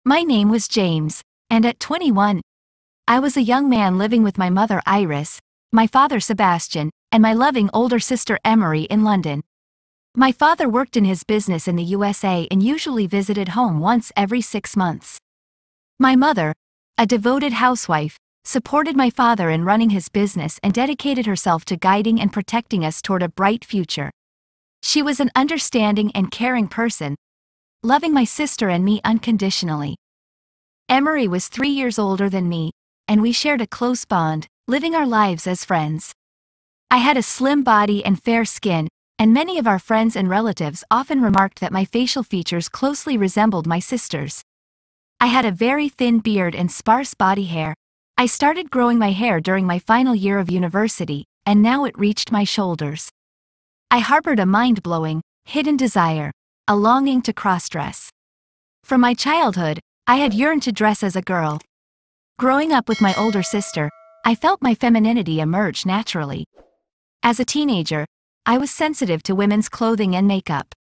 My name was James, and at 21, I was a young man living with my mother Iris, my father Sebastian, and my loving older sister Emery in London. My father worked in his business in the USA and usually visited home once every 6 months. My mother, a devoted housewife, supported my father in running his business and dedicated herself to guiding and protecting us toward a bright future. She was an understanding and caring person, loving my sister and me unconditionally. Emery was 3 years older than me, and we shared a close bond, living our lives as friends. I had a slim body and fair skin, and many of our friends and relatives often remarked that my facial features closely resembled my sister's. I had a very thin beard and sparse body hair. I started growing my hair during my final year of university, and now it reached my shoulders. I harbored a mind-blowing, hidden desire, a longing to cross-dress. From my childhood, I had yearned to dress as a girl. Growing up with my older sister, I felt my femininity emerge naturally. As a teenager, I was sensitive to women's clothing and makeup.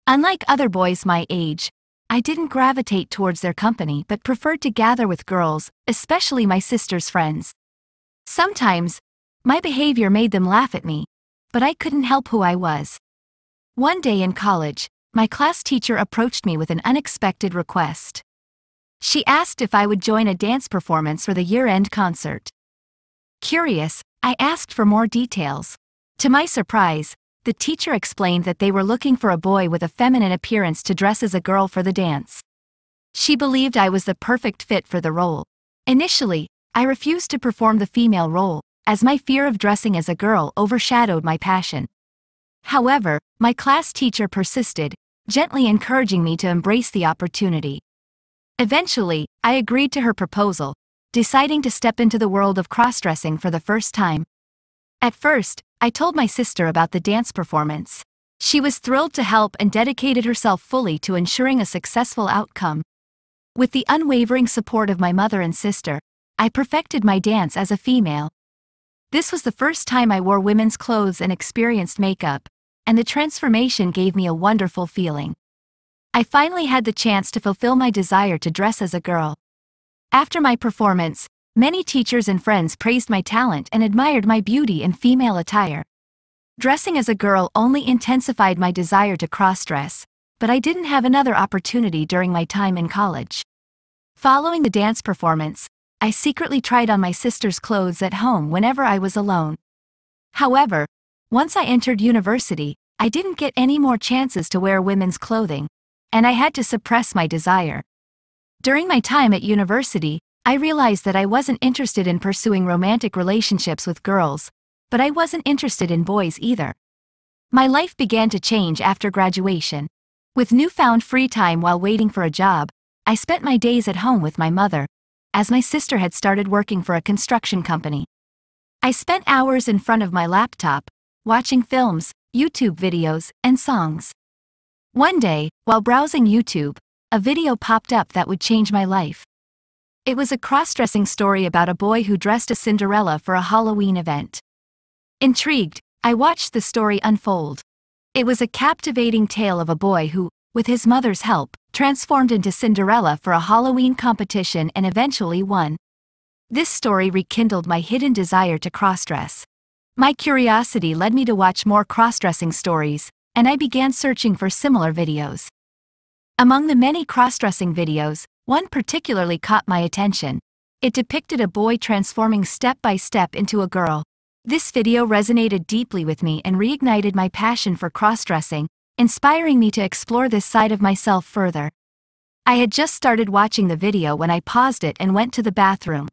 Unlike other boys my age, I didn't gravitate towards their company but preferred to gather with girls, especially my sister's friends. Sometimes, my behavior made them laugh at me, but I couldn't help who I was. One day in college, my class teacher approached me with an unexpected request. She asked if I would join a dance performance for the year-end concert. Curious, I asked for more details. To my surprise, the teacher explained that they were looking for a boy with a feminine appearance to dress as a girl for the dance. She believed I was the perfect fit for the role. Initially, I refused to perform the female role, as my fear of dressing as a girl overshadowed my passion. However, my class teacher persisted, gently encouraging me to embrace the opportunity. Eventually, I agreed to her proposal, deciding to step into the world of cross-dressing for the first time. At first, I told my sister about the dance performance. She was thrilled to help and dedicated herself fully to ensuring a successful outcome. With the unwavering support of my mother and sister, I perfected my dance as a female. This was the first time I wore women's clothes and experienced makeup, and the transformation gave me a wonderful feeling. I finally had the chance to fulfill my desire to dress as a girl. After my performance, many teachers and friends praised my talent and admired my beauty in female attire. Dressing as a girl only intensified my desire to cross-dress, but I didn't have another opportunity during my time in college. Following the dance performance, I secretly tried on my sister's clothes at home whenever I was alone. However, once I entered university, I didn't get any more chances to wear women's clothing, and I had to suppress my desire. During my time at university, I realized that I wasn't interested in pursuing romantic relationships with girls, but I wasn't interested in boys either. My life began to change after graduation. With newfound free time while waiting for a job, I spent my days at home with my mother, as my sister had started working for a construction company. I spent hours in front of my laptop, watching films, YouTube videos, and songs. One day, while browsing YouTube, a video popped up that would change my life. It was a cross-dressing story about a boy who dressed as Cinderella for a Halloween event. Intrigued, I watched the story unfold. It was a captivating tale of a boy who, with his mother's help, transformed into Cinderella for a Halloween competition and eventually won. This story rekindled my hidden desire to cross-dress. My curiosity led me to watch more cross-dressing stories, and I began searching for similar videos. Among the many cross-dressing videos, one particularly caught my attention. It depicted a boy transforming step by step into a girl. This video resonated deeply with me and reignited my passion for cross-dressing, inspiring me to explore this side of myself further. I had just started watching the video when I paused it and went to the bathroom.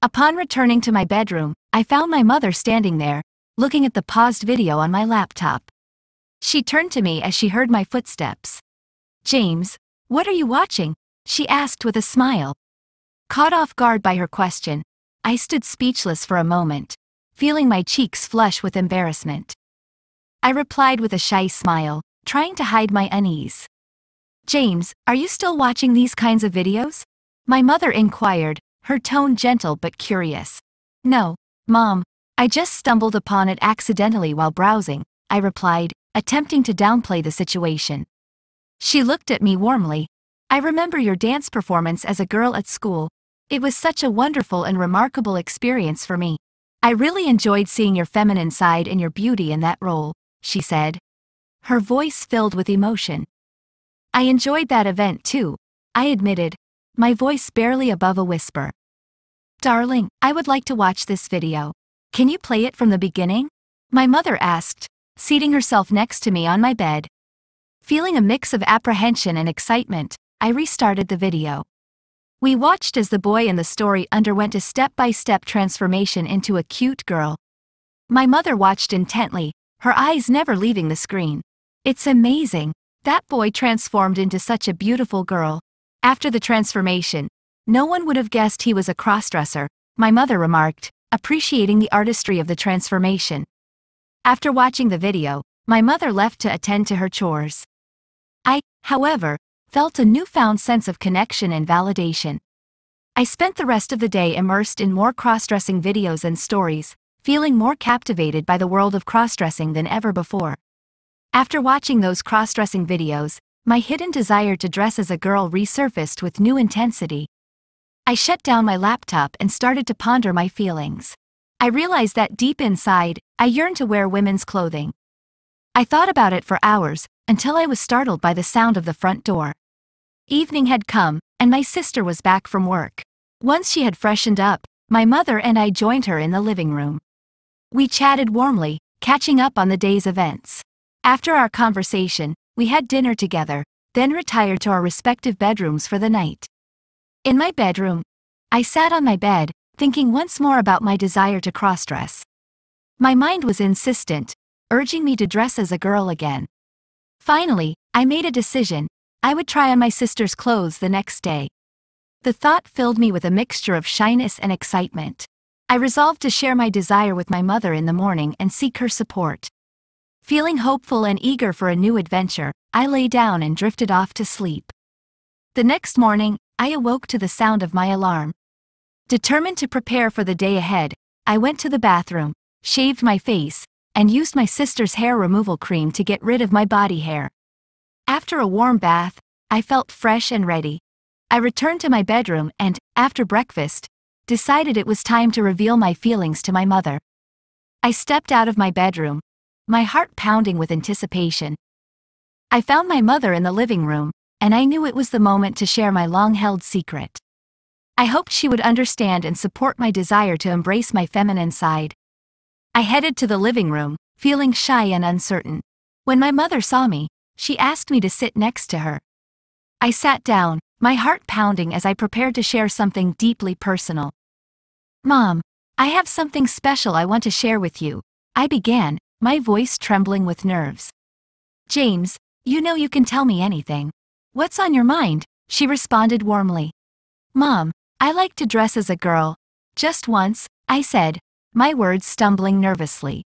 Upon returning to my bedroom, I found my mother standing there, looking at the paused video on my laptop. She turned to me as she heard my footsteps. "James, what are you watching?" she asked with a smile. Caught off guard by her question, I stood speechless for a moment, feeling my cheeks flush with embarrassment. I replied with a shy smile, trying to hide my unease. "James, are you still watching these kinds of videos?" my mother inquired, her tone gentle but curious. "No, Mom, I just stumbled upon it accidentally while browsing," I replied, attempting to downplay the situation. She looked at me warmly. I remember your dance performance as a girl at school. It was such a wonderful and remarkable experience for me. I really enjoyed seeing your feminine side and your beauty in that role, she said, her voice filled with emotion. I enjoyed that event too, I admitted, my voice barely above a whisper. Darling, I would like to watch this video. Can you play it from the beginning? My mother asked, seating herself next to me on my bed. Feeling a mix of apprehension and excitement, I restarted the video. We watched as the boy in the story underwent a step-by-step transformation into a cute girl. My mother watched intently, her eyes never leaving the screen. It's amazing. That boy transformed into such a beautiful girl. After the transformation, no one would have guessed he was a crossdresser, my mother remarked, appreciating the artistry of the transformation. After watching the video, my mother left to attend to her chores. I, however, felt a newfound sense of connection and validation. I spent the rest of the day immersed in more crossdressing videos and stories, feeling more captivated by the world of crossdressing than ever before. After watching those crossdressing videos, my hidden desire to dress as a girl resurfaced with new intensity. I shut down my laptop and started to ponder my feelings. I realized that deep inside, I yearned to wear women's clothing. I thought about it for hours, until I was startled by the sound of the front door. Evening had come, and my sister was back from work. Once she had freshened up, my mother and I joined her in the living room. We chatted warmly, catching up on the day's events. After our conversation, we had dinner together, then retired to our respective bedrooms for the night. In my bedroom, I sat on my bed, thinking once more about my desire to crossdress. My mind was insistent, urging me to dress as a girl again. Finally, I made a decision. I would try on my sister's clothes the next day. The thought filled me with a mixture of shyness and excitement. I resolved to share my desire with my mother in the morning and seek her support. Feeling hopeful and eager for a new adventure, I lay down and drifted off to sleep. The next morning, I awoke to the sound of my alarm. Determined to prepare for the day ahead, I went to the bathroom, shaved my face, and used my sister's hair removal cream to get rid of my body hair. After a warm bath, I felt fresh and ready. I returned to my bedroom and, after breakfast, decided it was time to reveal my feelings to my mother. I stepped out of my bedroom, my heart pounding with anticipation. I found my mother in the living room, and I knew it was the moment to share my long-held secret. I hoped she would understand and support my desire to embrace my feminine side. I headed to the living room, feeling shy and uncertain. When my mother saw me, she asked me to sit next to her. I sat down, my heart pounding as I prepared to share something deeply personal. Mom, I have something special I want to share with you, I began, my voice trembling with nerves. James, you know you can tell me anything. What's on your mind? She responded warmly. Mom, I like to dress as a girl. Just once, I said, my words stumbling nervously.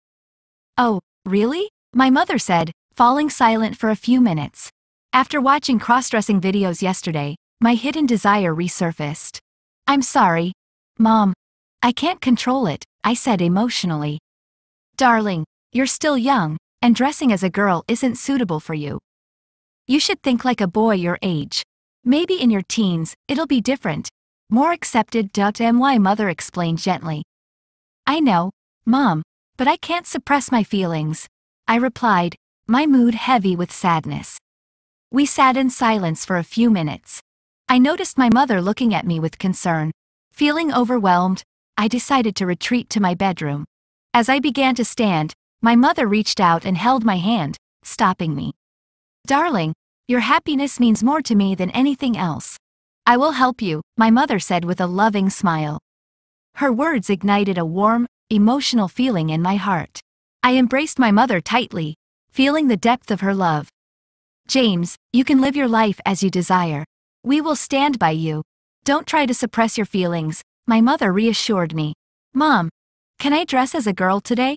Oh, really? My mother said, falling silent for a few minutes. After watching cross-dressing videos yesterday, my hidden desire resurfaced. I'm sorry, Mom. I can't control it, I said emotionally. Darling, you're still young, and dressing as a girl isn't suitable for you. You should think like a boy your age. Maybe in your teens, it'll be different. More accepted. My mother explained gently. I know, Mom, but I can't suppress my feelings, I replied, my mood heavy with sadness. We sat in silence for a few minutes. I noticed my mother looking at me with concern. Feeling overwhelmed, I decided to retreat to my bedroom. As I began to stand, my mother reached out and held my hand, stopping me. Darling, your happiness means more to me than anything else. I will help you, my mother said with a loving smile. Her words ignited a warm, emotional feeling in my heart. I embraced my mother tightly, feeling the depth of her love. James, you can live your life as you desire. We will stand by you. Don't try to suppress your feelings, my mother reassured me. Mom, can I dress as a girl today?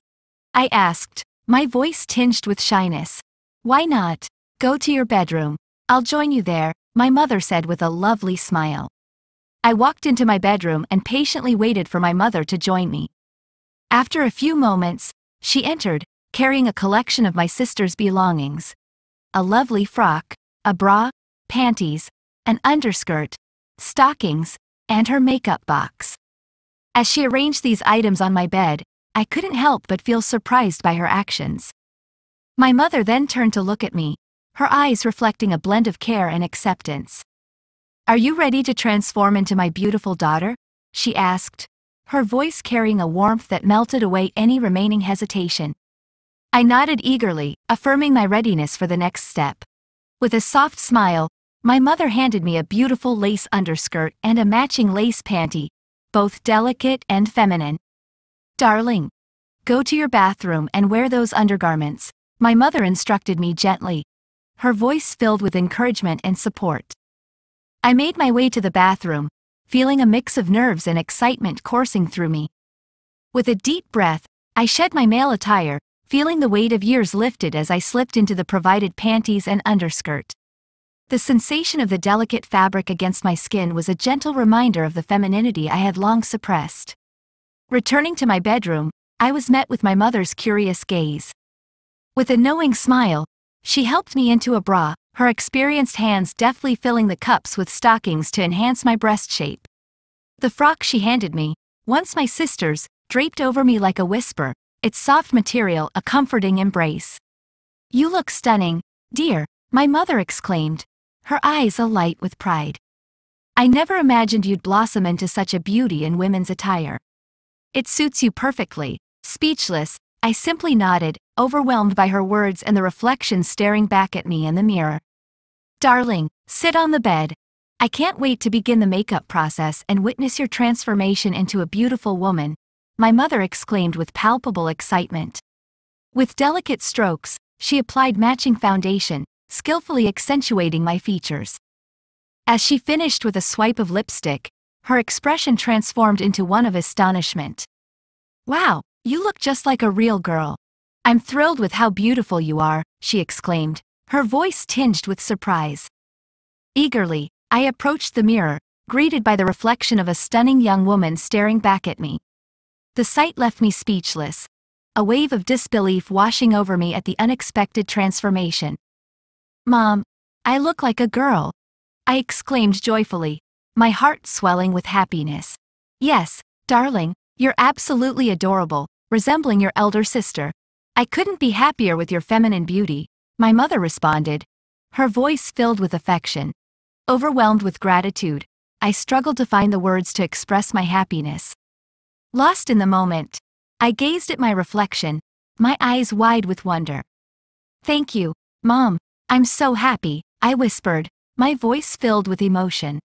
I asked, my voice tinged with shyness. Why not? Go to your bedroom. I'll join you there, my mother said with a lovely smile. I walked into my bedroom and patiently waited for my mother to join me. After a few moments, she entered, carrying a collection of my sister's belongings. A lovely frock, a bra, panties, an underskirt, stockings, and her makeup box. As she arranged these items on my bed, I couldn't help but feel surprised by her actions. My mother then turned to look at me, her eyes reflecting a blend of care and acceptance. "Are you ready to transform into my beautiful daughter?" she asked, her voice carrying a warmth that melted away any remaining hesitation. I nodded eagerly, affirming my readiness for the next step. With a soft smile, my mother handed me a beautiful lace underskirt and a matching lace panty, both delicate and feminine. "Darling, go to your bathroom and wear those undergarments," my mother instructed me gently, her voice filled with encouragement and support. I made my way to the bathroom, feeling a mix of nerves and excitement coursing through me. With a deep breath, I shed my male attire, feeling the weight of years lifted as I slipped into the provided panties and underskirt. The sensation of the delicate fabric against my skin was a gentle reminder of the femininity I had long suppressed. Returning to my bedroom, I was met with my mother's curious gaze. With a knowing smile, she helped me into a bra, her experienced hands deftly filling the cups with stockings to enhance my breast shape. The frock she handed me, once my sister's, draped over me like a whisper, its soft material a comforting embrace. "You look stunning, dear," my mother exclaimed, her eyes alight with pride. "I never imagined you'd blossom into such a beauty in women's attire. It suits you perfectly." Speechless, I simply nodded, overwhelmed by her words and the reflection staring back at me in the mirror. "Darling, sit on the bed. I can't wait to begin the makeup process and witness your transformation into a beautiful woman," my mother exclaimed with palpable excitement. With delicate strokes, she applied matching foundation, skillfully accentuating my features. As she finished with a swipe of lipstick, her expression transformed into one of astonishment. "Wow, you look just like a real girl. I'm thrilled with how beautiful you are," she exclaimed, her voice tinged with surprise. Eagerly, I approached the mirror, greeted by the reflection of a stunning young woman staring back at me. The sight left me speechless, a wave of disbelief washing over me at the unexpected transformation. "Mom, I look like a girl," I exclaimed joyfully, my heart swelling with happiness. "Yes, darling, you're absolutely adorable, resembling your elder sister. I couldn't be happier with your feminine beauty," my mother responded, her voice filled with affection. Overwhelmed with gratitude, I struggled to find the words to express my happiness. Lost in the moment, I gazed at my reflection, my eyes wide with wonder. "Thank you, Mom, I'm so happy," I whispered, my voice filled with emotion.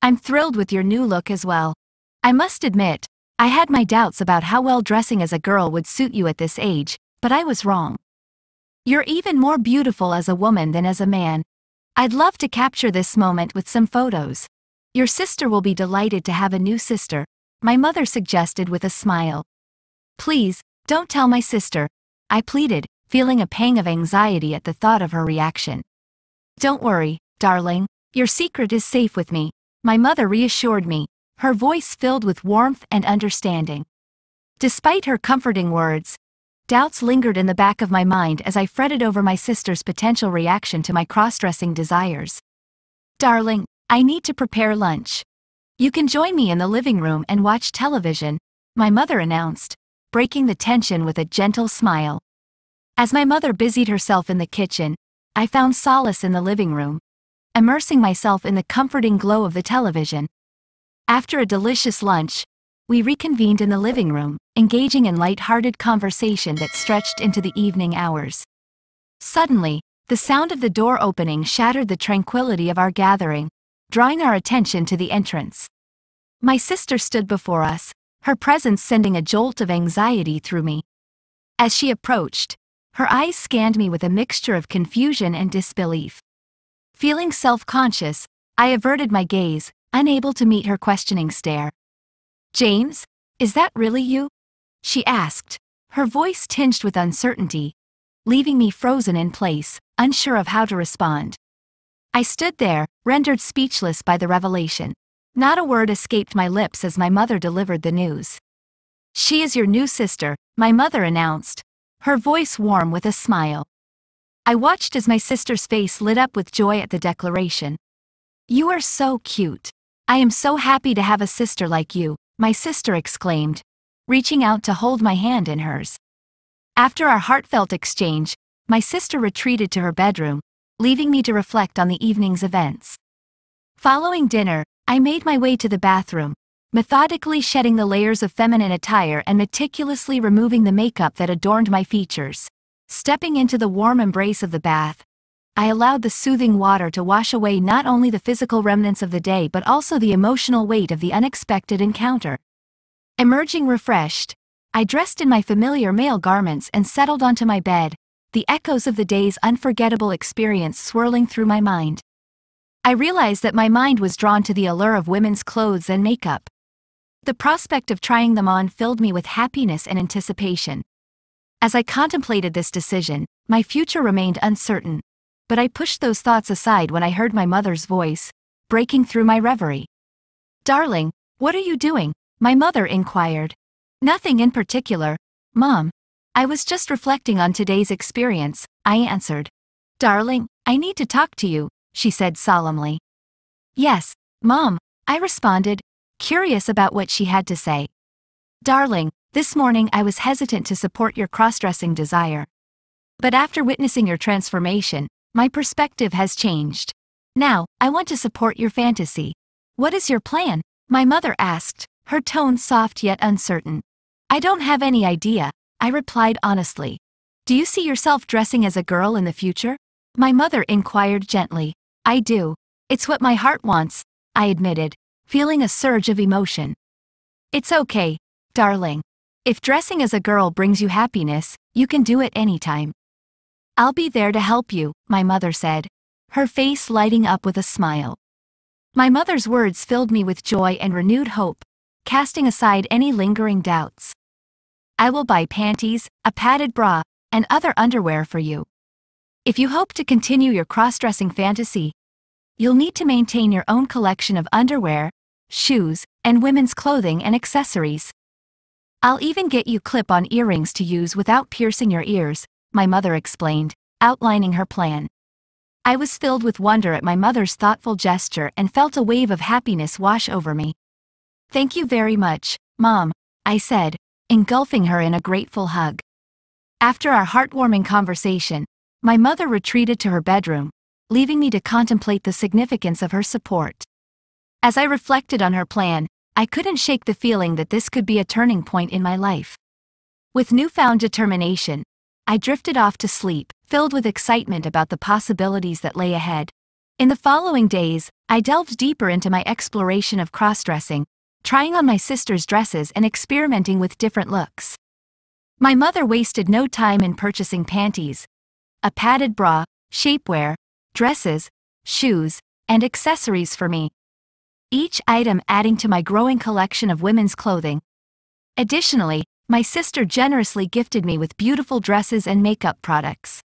"I'm thrilled with your new look as well. I must admit, I had my doubts about how well dressing as a girl would suit you at this age, but I was wrong. You're even more beautiful as a woman than as a man. I'd love to capture this moment with some photos. Your sister will be delighted to have a new sister," my mother suggested with a smile. "Please, don't tell my sister," I pleaded, feeling a pang of anxiety at the thought of her reaction. "Don't worry, darling, your secret is safe with me," my mother reassured me, her voice filled with warmth and understanding. Despite her comforting words, doubts lingered in the back of my mind as I fretted over my sister's potential reaction to my cross-dressing desires. "Darling, I need to prepare lunch. You can join me in the living room and watch television," my mother announced, breaking the tension with a gentle smile. As my mother busied herself in the kitchen, I found solace in the living room, immersing myself in the comforting glow of the television. After a delicious lunch, we reconvened in the living room, engaging in light-hearted conversation that stretched into the evening hours. Suddenly, the sound of the door opening shattered the tranquility of our gathering, drawing our attention to the entrance. My sister stood before us, her presence sending a jolt of anxiety through me. As she approached, her eyes scanned me with a mixture of confusion and disbelief. Feeling self-conscious, I averted my gaze, unable to meet her questioning stare. "James, is that really you?" she asked, her voice tinged with uncertainty, leaving me frozen in place, unsure of how to respond. I stood there, rendered speechless by the revelation. Not a word escaped my lips as my mother delivered the news. "She is your new sister," my mother announced, her voice warm with a smile. I watched as my sister's face lit up with joy at the declaration. You are so cute. I am so happy to have a sister like you, my sister exclaimed, reaching out to hold my hand in hers. After our heartfelt exchange, my sister retreated to her bedroom, leaving me to reflect on the evening's events. Following dinner, I made my way to the bathroom, methodically shedding the layers of feminine attire and meticulously removing the makeup that adorned my features. Stepping into the warm embrace of the bath, I allowed the soothing water to wash away not only the physical remnants of the day but also the emotional weight of the unexpected encounter. Emerging refreshed, I dressed in my familiar male garments and settled onto my bed, the echoes of the day's unforgettable experience swirling through my mind. I realized that my mind was drawn to the allure of women's clothes and makeup. The prospect of trying them on filled me with happiness and anticipation. As I contemplated this decision, my future remained uncertain, but I pushed those thoughts aside when I heard my mother's voice, breaking through my reverie. "Darling, what are you doing?" my mother inquired. "Nothing in particular, Mom. I was just reflecting on today's experience," I answered. "Darling, I need to talk to you," she said solemnly. "Yes, Mom," I responded, curious about what she had to say. "Darling, this morning I was hesitant to support your cross-dressing desire. But after witnessing your transformation, my perspective has changed. Now, I want to support your fantasy. What is your plan?" my mother asked, her tone soft yet uncertain. "I don't have any idea," I replied honestly. "Do you see yourself dressing as a girl in the future?" my mother inquired gently. "I do. It's what my heart wants," I admitted, feeling a surge of emotion. "It's okay, darling. If dressing as a girl brings you happiness, you can do it anytime. I'll be there to help you," my mother said, her face lighting up with a smile. My mother's words filled me with joy and renewed hope, casting aside any lingering doubts. "I will buy panties, a padded bra, and other underwear for you. If you hope to continue your cross-dressing fantasy, you'll need to maintain your own collection of underwear, shoes, and women's clothing and accessories. I'll even get you clip-on earrings to use without piercing your ears," my mother explained, outlining her plan. I was filled with wonder at my mother's thoughtful gesture and felt a wave of happiness wash over me. "Thank you very much, Mom," I said, engulfing her in a grateful hug. After our heartwarming conversation, my mother retreated to her bedroom, leaving me to contemplate the significance of her support. As I reflected on her plan, I couldn't shake the feeling that this could be a turning point in my life. With newfound determination, I drifted off to sleep, filled with excitement about the possibilities that lay ahead. In the following days, I delved deeper into my exploration of cross-dressing, trying on my sister's dresses and experimenting with different looks. My mother wasted no time in purchasing panties, a padded bra, shapewear, dresses, shoes, and accessories for me, each item adding to my growing collection of women's clothing. Additionally, my sister generously gifted me with beautiful dresses and makeup products.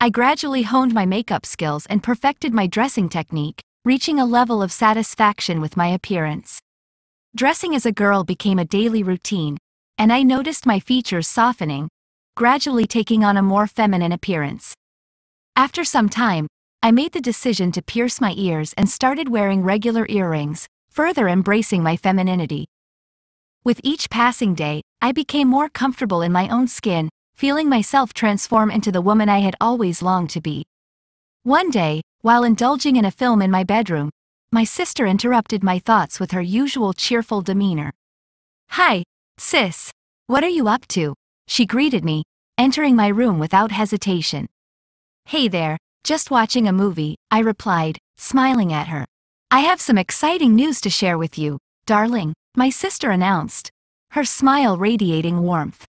I gradually honed my makeup skills and perfected my dressing technique, reaching a level of satisfaction with my appearance. Dressing as a girl became a daily routine, and I noticed my features softening, gradually taking on a more feminine appearance. After some time, I made the decision to pierce my ears and started wearing regular earrings, further embracing my femininity. With each passing day, I became more comfortable in my own skin, feeling myself transform into the woman I had always longed to be. One day, while indulging in a film in my bedroom, my sister interrupted my thoughts with her usual cheerful demeanor. "Hi, sis. What are you up to?" she greeted me, entering my room without hesitation. "Hey there, just watching a movie," I replied, smiling at her. "I have some exciting news to share with you, darling," my sister announced, her smile radiating warmth.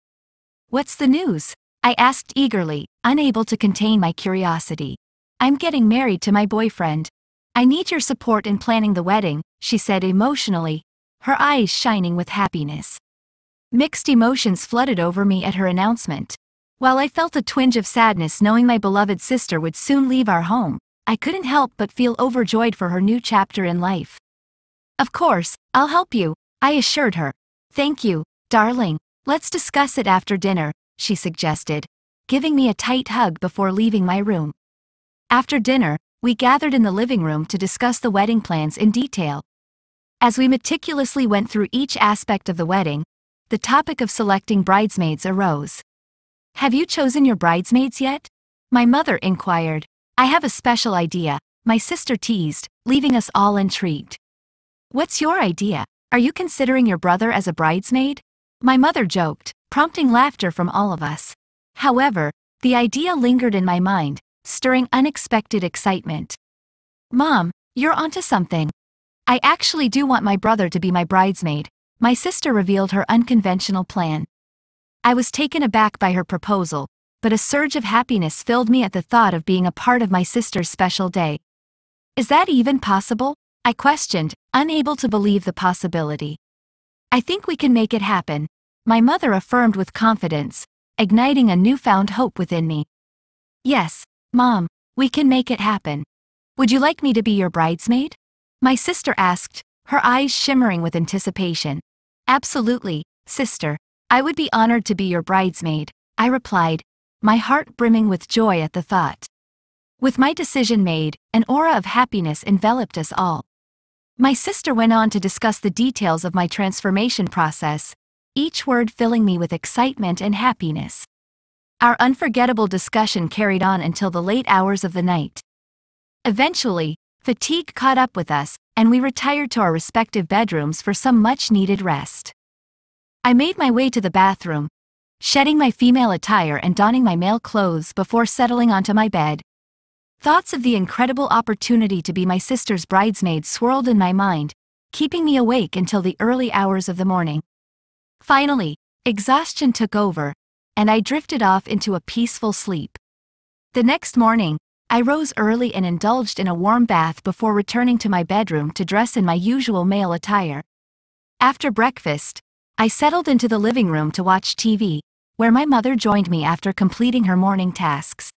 "What's the news?" I asked eagerly, unable to contain my curiosity. "I'm getting married to my boyfriend. I need your support in planning the wedding," she said emotionally, her eyes shining with happiness. Mixed emotions flooded over me at her announcement. While I felt a twinge of sadness knowing my beloved sister would soon leave our home, I couldn't help but feel overjoyed for her new chapter in life. "Of course, I'll help you," I assured her. "Thank you, darling. Let's discuss it after dinner," she suggested, giving me a tight hug before leaving my room. After dinner, we gathered in the living room to discuss the wedding plans in detail. As we meticulously went through each aspect of the wedding, the topic of selecting bridesmaids arose. "Have you chosen your bridesmaids yet?" my mother inquired. "I have a special idea," my sister teased, leaving us all intrigued. "What's your idea? Are you considering your brother as a bridesmaid?" my mother joked, prompting laughter from all of us. However, the idea lingered in my mind, stirring unexpected excitement. "Mom, you're onto something. I actually do want my brother to be my bridesmaid," my sister revealed her unconventional plan. I was taken aback by her proposal, but a surge of happiness filled me at the thought of being a part of my sister's special day. "Is that even possible?" I questioned, unable to believe the possibility. "I think we can make it happen," my mother affirmed with confidence, igniting a newfound hope within me. "Yes, Mom, we can make it happen. Would you like me to be your bridesmaid?" my sister asked, her eyes shimmering with anticipation. "Absolutely, sister. I would be honored to be your bridesmaid," I replied, my heart brimming with joy at the thought. With my decision made, an aura of happiness enveloped us all. My sister went on to discuss the details of my transformation process, each word filling me with excitement and happiness. Our unforgettable discussion carried on until the late hours of the night. Eventually, fatigue caught up with us, and we retired to our respective bedrooms for some much-needed rest. I made my way to the bathroom, shedding my female attire and donning my male clothes before settling onto my bed. Thoughts of the incredible opportunity to be my sister's bridesmaid swirled in my mind, keeping me awake until the early hours of the morning. Finally, exhaustion took over, and I drifted off into a peaceful sleep. The next morning, I rose early and indulged in a warm bath before returning to my bedroom to dress in my usual male attire. After breakfast, I settled into the living room to watch TV, where my mother joined me after completing her morning tasks.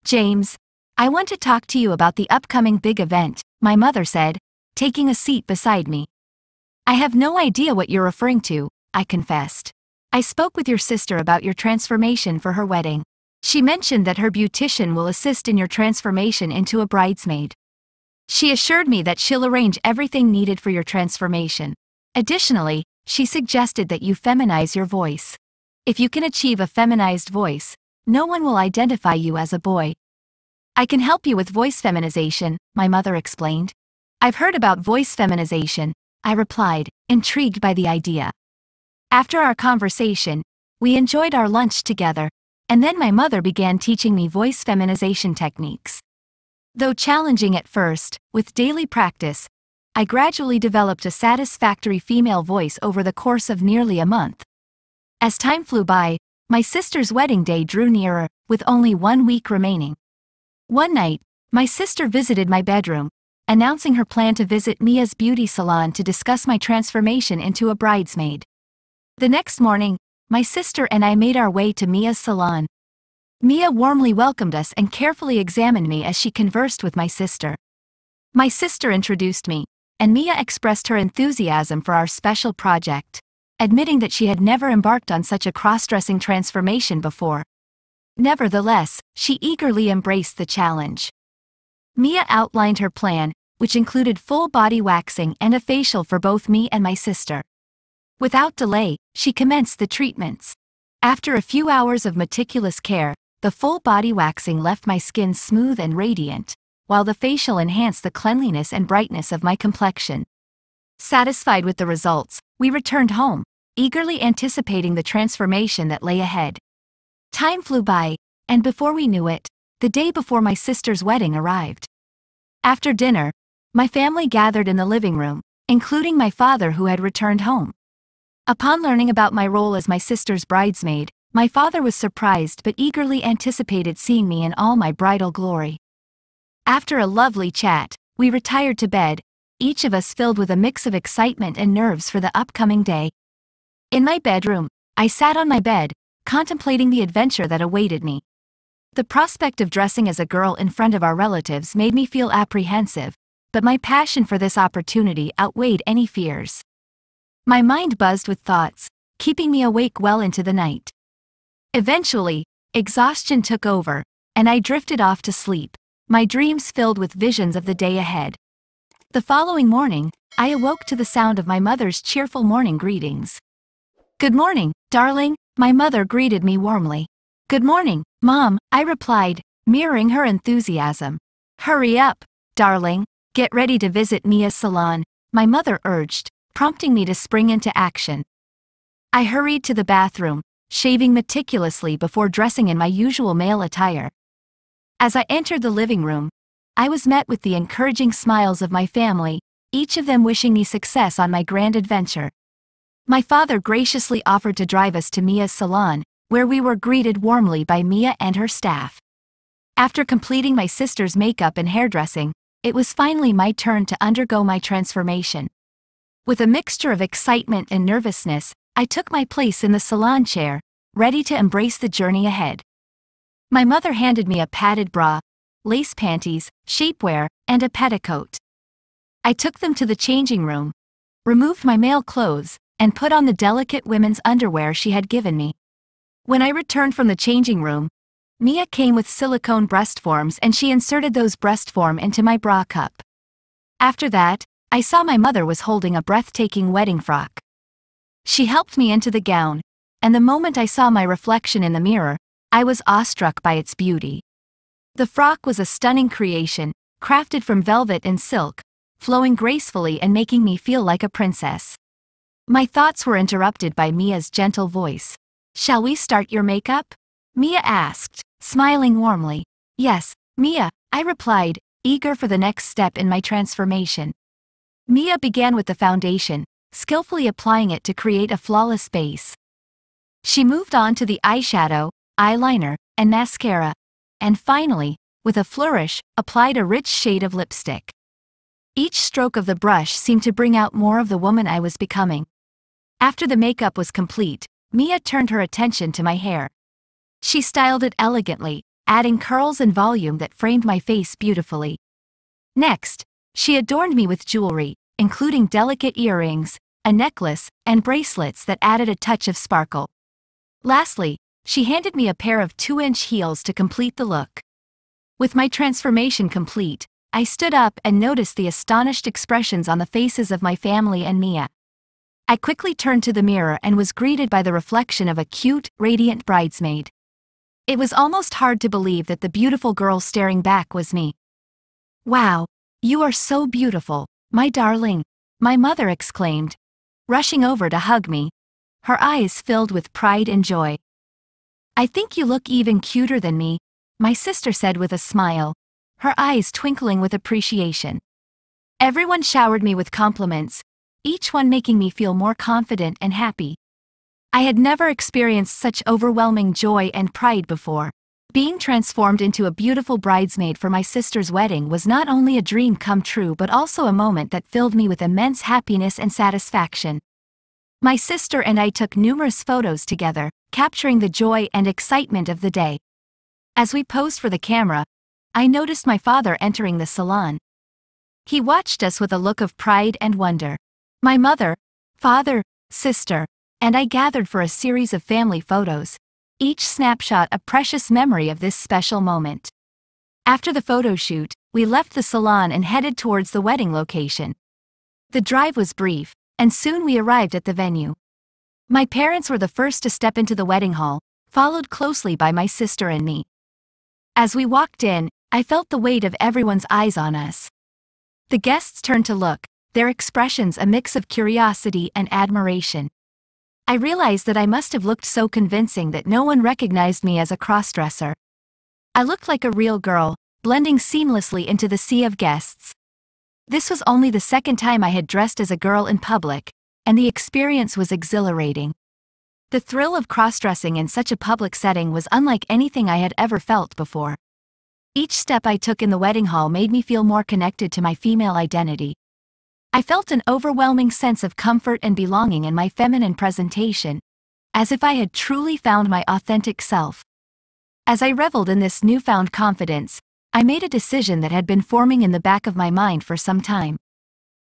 "James, I want to talk to you about the upcoming big event," my mother said, taking a seat beside me. "I have no idea what you're referring to," I confessed. "I spoke with your sister about your transformation for her wedding. She mentioned that her beautician will assist in your transformation into a bridesmaid. She assured me that she'll arrange everything needed for your transformation. Additionally, she suggested that you feminize your voice. If you can achieve a feminized voice, no one will identify you as a boy." "I can help you with voice feminization," my mother explained. "I've heard about voice feminization," I replied, intrigued by the idea. After our conversation, we enjoyed our lunch together, and then my mother began teaching me voice feminization techniques. Though challenging at first, with daily practice, I gradually developed a satisfactory female voice over the course of nearly a month. As time flew by, my sister's wedding day drew nearer, with only 1 week remaining. One night, my sister visited my bedroom, announcing her plan to visit Mia's beauty salon to discuss my transformation into a bridesmaid. The next morning, my sister and I made our way to Mia's salon. Mia warmly welcomed us and carefully examined me as she conversed with my sister. My sister introduced me, and Mia expressed her enthusiasm for our special project, admitting that she had never embarked on such a cross-dressing transformation before. Nevertheless, she eagerly embraced the challenge. Mia outlined her plan, which included full body waxing and a facial for both me and my sister. Without delay, she commenced the treatments. After a few hours of meticulous care, the full body waxing left my skin smooth and radiant, while the facial enhanced the cleanliness and brightness of my complexion. Satisfied with the results, we returned home, eagerly anticipating the transformation that lay ahead. Time flew by, and before we knew it, the day before my sister's wedding arrived. After dinner, my family gathered in the living room, including my father who had returned home. Upon learning about my role as my sister's bridesmaid, my father was surprised but eagerly anticipated seeing me in all my bridal glory. After a lovely chat, we retired to bed, each of us filled with a mix of excitement and nerves for the upcoming day. In my bedroom, I sat on my bed, contemplating the adventure that awaited me. The prospect of dressing as a girl in front of our relatives made me feel apprehensive, but my passion for this opportunity outweighed any fears. My mind buzzed with thoughts, keeping me awake well into the night. Eventually, exhaustion took over, and I drifted off to sleep, my dreams filled with visions of the day ahead. The following morning, I awoke to the sound of my mother's cheerful morning greetings. "Good morning, darling," my mother greeted me warmly. "Good morning, Mom," I replied, mirroring her enthusiasm. "Hurry up, darling, get ready to visit Mia's salon," my mother urged, prompting me to spring into action. I hurried to the bathroom, shaving meticulously before dressing in my usual male attire. As I entered the living room, I was met with the encouraging smiles of my family, each of them wishing me success on my grand adventure. My father graciously offered to drive us to Mia's salon, where we were greeted warmly by Mia and her staff. After completing my sister's makeup and hairdressing, it was finally my turn to undergo my transformation. With a mixture of excitement and nervousness, I took my place in the salon chair, ready to embrace the journey ahead. My mother handed me a padded bra, lace panties, shapewear, and a petticoat. I took them to the changing room, removed my male clothes, and put on the delicate women's underwear she had given me. When I returned from the changing room, Mia came with silicone breast forms and she inserted those breast form into my bra cup. After that, I saw my mother was holding a breathtaking wedding frock. She helped me into the gown, and the moment I saw my reflection in the mirror, I was awestruck by its beauty. The frock was a stunning creation, crafted from velvet and silk, flowing gracefully and making me feel like a princess. My thoughts were interrupted by Mia's gentle voice. "Shall we start your makeup?" Mia asked, smiling warmly. "Yes, Mia," I replied, eager for the next step in my transformation. Mia began with the foundation, skillfully applying it to create a flawless base. She moved on to the eyeshadow, eyeliner, and mascara, and finally, with a flourish, applied a rich shade of lipstick. Each stroke of the brush seemed to bring out more of the woman I was becoming. After the makeup was complete, Mia turned her attention to my hair. She styled it elegantly, adding curls and volume that framed my face beautifully. Next, she adorned me with jewelry, including delicate earrings, a necklace, and bracelets that added a touch of sparkle. Lastly, she handed me a pair of 2-inch heels to complete the look. With my transformation complete, I stood up and noticed the astonished expressions on the faces of my family and Mia. I quickly turned to the mirror and was greeted by the reflection of a cute, radiant bridesmaid. It was almost hard to believe that the beautiful girl staring back was me. "Wow, you are so beautiful, my darling," my mother exclaimed, rushing over to hug me, her eyes filled with pride and joy. "I think you look even cuter than me," my sister said with a smile, her eyes twinkling with appreciation. Everyone showered me with compliments, each one making me feel more confident and happy. I had never experienced such overwhelming joy and pride before. Being transformed into a beautiful bridesmaid for my sister's wedding was not only a dream come true but also a moment that filled me with immense happiness and satisfaction. My sister and I took numerous photos together, capturing the joy and excitement of the day. As we posed for the camera, I noticed my father entering the salon. He watched us with a look of pride and wonder. My mother, father, sister, and I gathered for a series of family photos, each snapshot a precious memory of this special moment. After the photo shoot, we left the salon and headed towards the wedding location. The drive was brief, and soon we arrived at the venue. My parents were the first to step into the wedding hall, followed closely by my sister and me. As we walked in, I felt the weight of everyone's eyes on us. The guests turned to look, their expressions a mix of curiosity and admiration. I realized that I must have looked so convincing that no one recognized me as a crossdresser. I looked like a real girl, blending seamlessly into the sea of guests. This was only the second time I had dressed as a girl in public, and the experience was exhilarating. The thrill of crossdressing in such a public setting was unlike anything I had ever felt before. Each step I took in the wedding hall made me feel more connected to my female identity. I felt an overwhelming sense of comfort and belonging in my feminine presentation, as if I had truly found my authentic self. As I reveled in this newfound confidence, I made a decision that had been forming in the back of my mind for some time.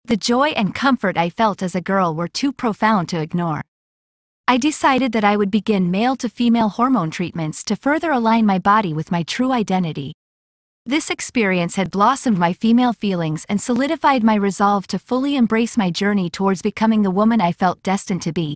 The joy and comfort I felt as a girl were too profound to ignore. I decided that I would begin male-to-female hormone treatments to further align my body with my true identity. This experience had blossomed my female feelings and solidified my resolve to fully embrace my journey towards becoming the woman I felt destined to be.